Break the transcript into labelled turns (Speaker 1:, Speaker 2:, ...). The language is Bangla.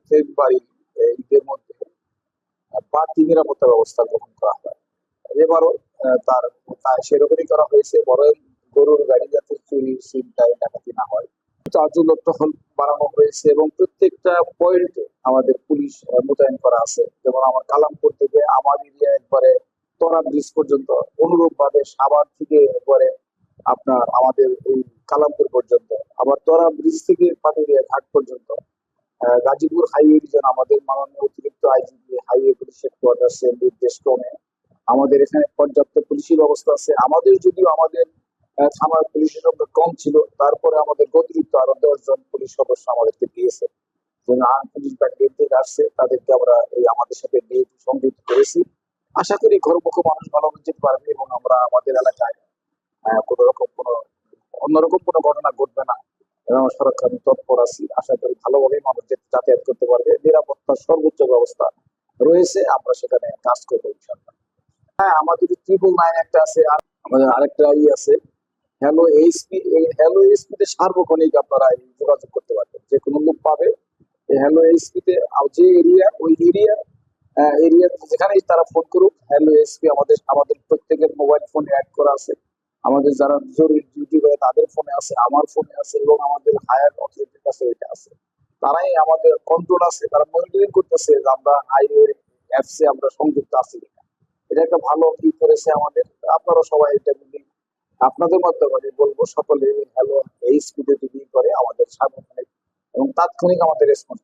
Speaker 1: ফেব্রুয়ারি ঈদের মধ্যে বাড়তি নিরাপত্তা ব্যবস্থা গ্রহণ করা হয়। এবারও সেরকমই করা হয়েছে, বরং গরুর গাড়ি যাতে চুরি ছিনতাই ডাকাতি না হয় তার জন্য টহল বাড়ানো হয়েছে এবং প্রত্যেকটা পয়েন্টে আমাদের পুলিশ মোতায়েন করা আছে। যেমন আমার কালামপুর থেকে আমার এরিয়া একবারে তোরা ব্রিজ পর্যন্ত, অনুরূপ ভাবে সাভার থেকে একবারে আপনার আমাদের এই কালামপুর পর্যন্ত, আবার তোরা ব্রিজ থেকে পাটুরিয়া ঘাট পর্যন্ত, গাজীপুর হাইওয়ে রিজন আমাদের মাননীয় অতিরিক্ত আইজিপি হাইওয়ে পুলিশ হেডকোয়ার্টার্সের নির্দেশ ক্রমে আমাদের এখানে পর্যাপ্ত পুলিশি ব্যবস্থা আছে। আমাদের যদিও আমাদের থানার পুলিশের সংখ্যা কম ছিল, তারপরে আমাদের অতিরিক্ত আরো 10 জন পুলিশ সদস্য আমাদেরকে দিয়েছে। পুলিশ ব্যাটালিয়ন থেকে আসছে, তাদেরকে আমরা এই আমাদের সাথে সংযুক্ত করেছি। আশা করি ঘরমুখ মানুষ ভালো যেতে পারবে এবং আমরা আমাদের এলাকায় কোনো রকম কোনো অন্যরকম কোনো ঘটনা ঘটবে না এবং সরকার আমি তৎপর আছি। আশা করি ভালোভাবে মানুষ যাতায়াত করতে পারবে, নিরাপত্তার সর্বোচ্চ ব্যবস্থা রয়েছে, আমরা সেখানে কাজ করবো ইনশাল্লাহ। হ্যাঁ, আমাদের 999 একটা আছে, আর আমাদের আরেকটা আছে হ্যালো এইচপি। এই হ্যালো এইচপি তে সার্বক্ষণিক আপনারা যোগাযোগ করতে পারবেন, যে কোনো লোক পাবে এই হ্যালো এইচপি তে, যে এরিয়া ওই এরিয়া যেখানেই তারা ফোন করুক, হ্যালো এইচপি আমাদের আমাদের প্রত্যেকের মোবাইল ফোনে অ্যাড করা আছে। আমাদের যারা জরুরি ডিউটি করে তাদের ফোনে আছে, আমার ফোনে আছে এবং আমাদের হায়ার অথরিটির কাছে এটা আছে। তারাই আমাদের কন্ট্রোল আছে, তারা মনিটরিং করতেছে যে আমরা হাইওয়ে অ্যাপসে আমরা সংযুক্ত আছি কিনা। এটা একটা ভালো কি করেছে আমাদের। আপনারা সবাই এটা মিলে আপনাদের মাধ্যমে বলবো সকলে হ্যালো এই স্পিডে যদি করে আমাদের সার্বক্ষণিক এবং তাৎক্ষণিক আমাদের রেসপন্স